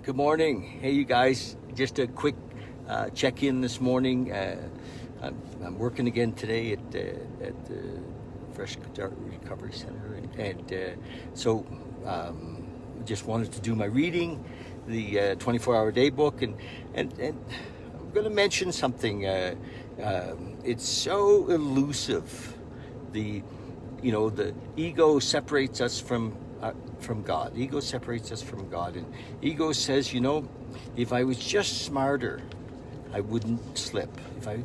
Good morning. Hey, you guys. Just a quick check-in this morning. I'm working again today at the Fresh Start Recovery Center, and so just wanted to do my reading, the 24-hour day book, and I'm going to mention something. It's so elusive. The ego separates us from God. Ego separates us from God, and ego says, if I was just smarter, I wouldn't slip. I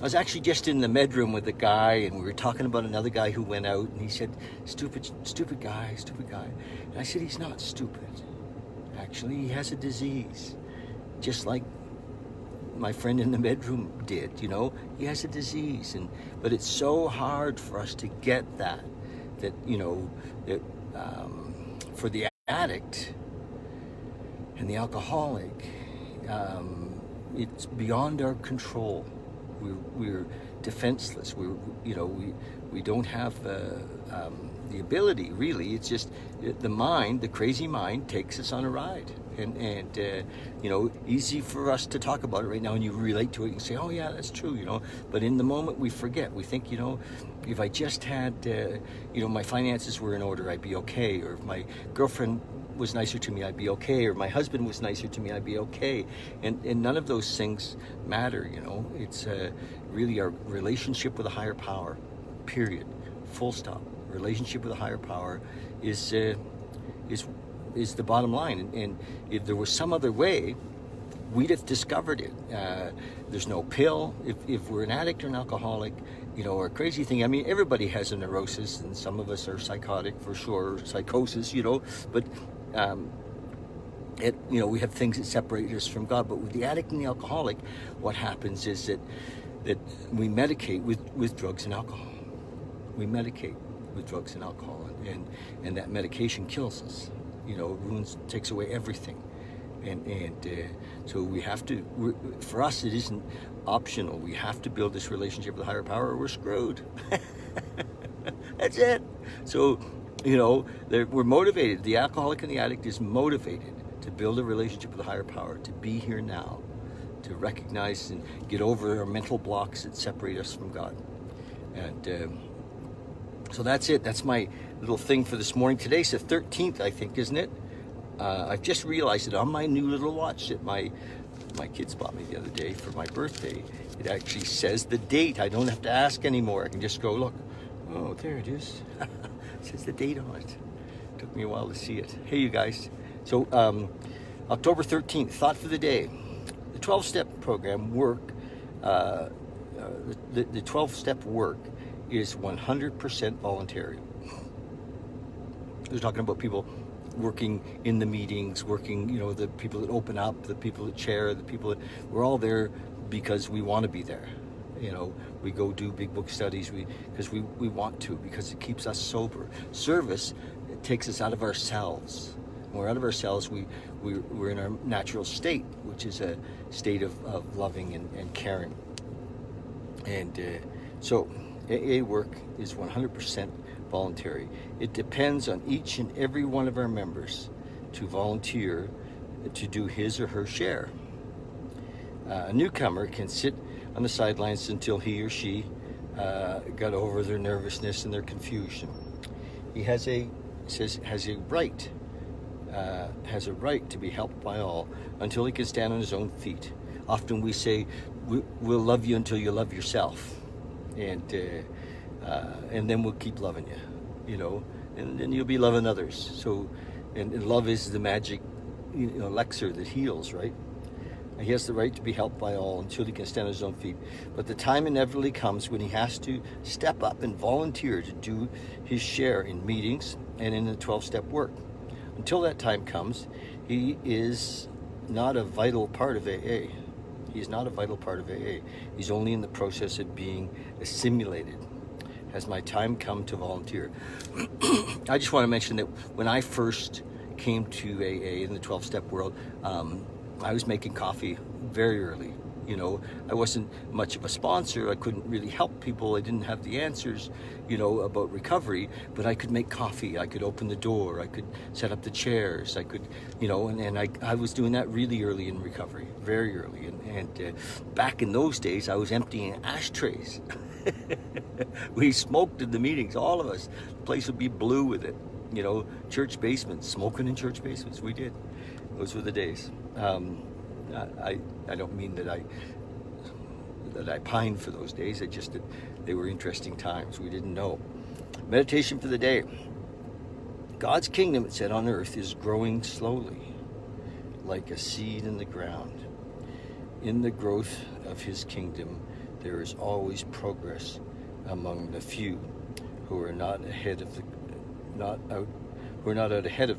was actually just in the bedroom with a guy, and we were talking about another guy who went out, and he said, stupid guy. And I said, he's not stupid. Actually, he has a disease, just like my friend in the bedroom did. He has a disease, but it's so hard for us to get that for the addict and the alcoholic, it's beyond our control. We're defenseless. We don't have the ability, really. It's just the crazy mind takes us on a ride, and easy for us to talk about it right now, and you relate to it and say, oh yeah, that's true, but in the moment we forget. We think, if I just had my finances were in order, I'd be okay, or if my girlfriend was nicer to me, I'd be okay, or my husband was nicer to me, I'd be okay, and none of those things matter. It's really our relationship with a higher power, period, full stop. Relationship with a higher power is the bottom line, and if there was some other way, we'd have discovered it. There's no pill. If we're an addict or an alcoholic, or a crazy thing. I mean, everybody has a neurosis, and some of us are psychotic for sure, psychosis, but we have things that separate us from God. But with the addict and the alcoholic, what happens is that we medicate with drugs and alcohol. We medicate with drugs and alcohol, and that medication kills us. Ruins, takes away everything, and so we have to. For us, it isn't optional. We have to build this relationship with a higher power, or we're screwed. That's it. So, we're motivated. The alcoholic and the addict is motivated to build a relationship with a higher power, to be here now, to recognize and get over our mental blocks that separate us from God, and. So that's it. That's my little thing for this morning. Today's the 13th, I think, isn't it? I've just realized it on my new little watch that my kids bought me the other day for my birthday. It actually says the date. I don't have to ask anymore. I can just go, look. Oh, there it is. It says the date on it. Took me a while to see it. Hey, you guys. So October 13th, thought for the day. The 12-step program work, the 12-step work is 100% voluntary. We're talking about people working in the meetings, working, the people that open up, the people that chair, the people that, we're all there because we want to be there. We go do big book studies because we want to, because it keeps us sober. Service, it takes us out of ourselves. When we're out of ourselves, we're in our natural state, which is a state of loving and caring. And so AA work is 100% voluntary. It depends on each and every one of our members to volunteer to do his or her share. A newcomer can sit on the sidelines until he or she got over their nervousness and their confusion. He has a right to be helped by all until he can stand on his own feet. Often we say, we'll love you until you love yourself. And then we'll keep loving you, and then you'll be loving others. So, and love is the magic, elixir that heals, right? And he has the right to be helped by all until he can stand on his own feet. But the time inevitably comes when he has to step up and volunteer to do his share in meetings and in the 12-step work. Until that time comes, he is not a vital part of AA. He is not a vital part of AA. He's only in the process of being assimilated. Has my time come to volunteer? I just want to mention that when I first came to AA in the 12-step world, I was making coffee very early, You know, I wasn't much of a sponsor. I couldn't really help people. I didn't have the answers, you know, about recovery, but I could make coffee. I could open the door. I could set up the chairs. I could, you know, and I was doing that really early in recovery, very early. And back in those days, I was emptying ashtrays. We smoked in the meetings, all of us. The place would be blue with it. You know, church basements, smoking in church basements. We did. Those were the days. I don't mean that I pined for those days. It just that they were interesting times. We didn't know. Meditation for the day. God's kingdom, it said, on earth is growing slowly, like a seed in the ground. In the growth of his kingdom, there is always progress among the few who are not out ahead of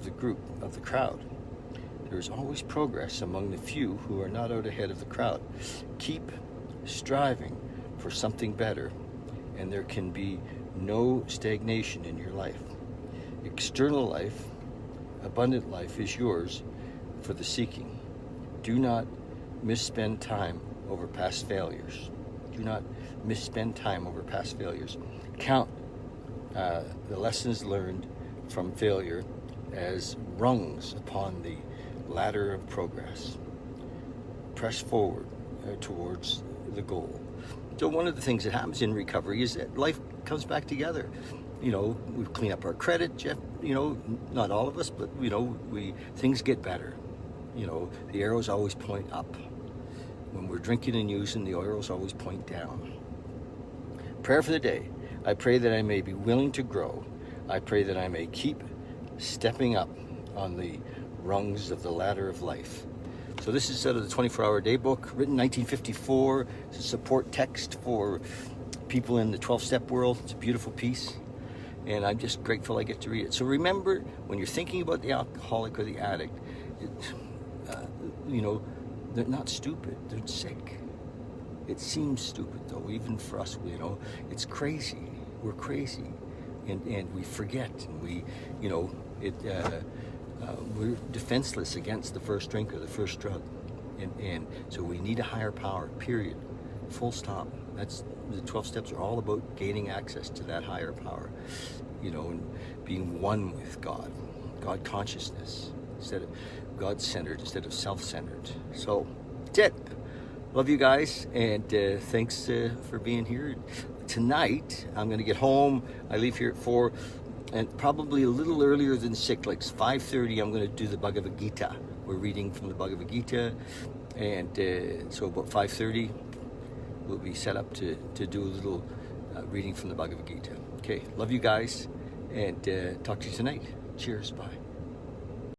the group of the crowd. There is always progress among the few who are not out ahead of the crowd. Keep striving for something better, and there can be no stagnation in your life. External life, abundant life, is yours for the seeking. Do not misspend time over past failures. Do not misspend time over past failures. Count the lessons learned from failure as rungs upon the ladder of progress. Press forward towards the goal. So one of the things that happens in recovery is that life comes back together. You know, we clean up our credit, Jeff, you know, not all of us, but, you know, things get better. You know, the arrows always point up. When we're drinking and using, the arrows always point down. Prayer for the day. I pray that I may be willing to grow. I pray that I may keep stepping up on the rungs of the ladder of life. So this is out of the 24-Hour Day book, written 1954. It's a support text for people in the 12-step world. It's a beautiful piece, and I'm just grateful I get to read it. So remember, when you're thinking about the alcoholic or the addict, you know, they're not stupid, they're sick. It seems stupid, though, even for us, you know. It's crazy. We're crazy, and we forget, and we, you know, we're defenseless against the first drink or the first drug, and so we need a higher power, period, full stop. That's the 12 steps are all about gaining access to that higher power, you know, and being one with God consciousness, instead of God-centered instead of self-centered. So that's it. Love you guys, and thanks for being here. Tonight I'm going to get home. I leave here at 4, and probably a little earlier than 6, like 5:30, I'm going to do the Bhagavad Gita. We're reading from the Bhagavad Gita, and so about 5:30 we'll be set up to do a little reading from the Bhagavad Gita. Okay, love you guys, and talk to you tonight. Cheers, bye.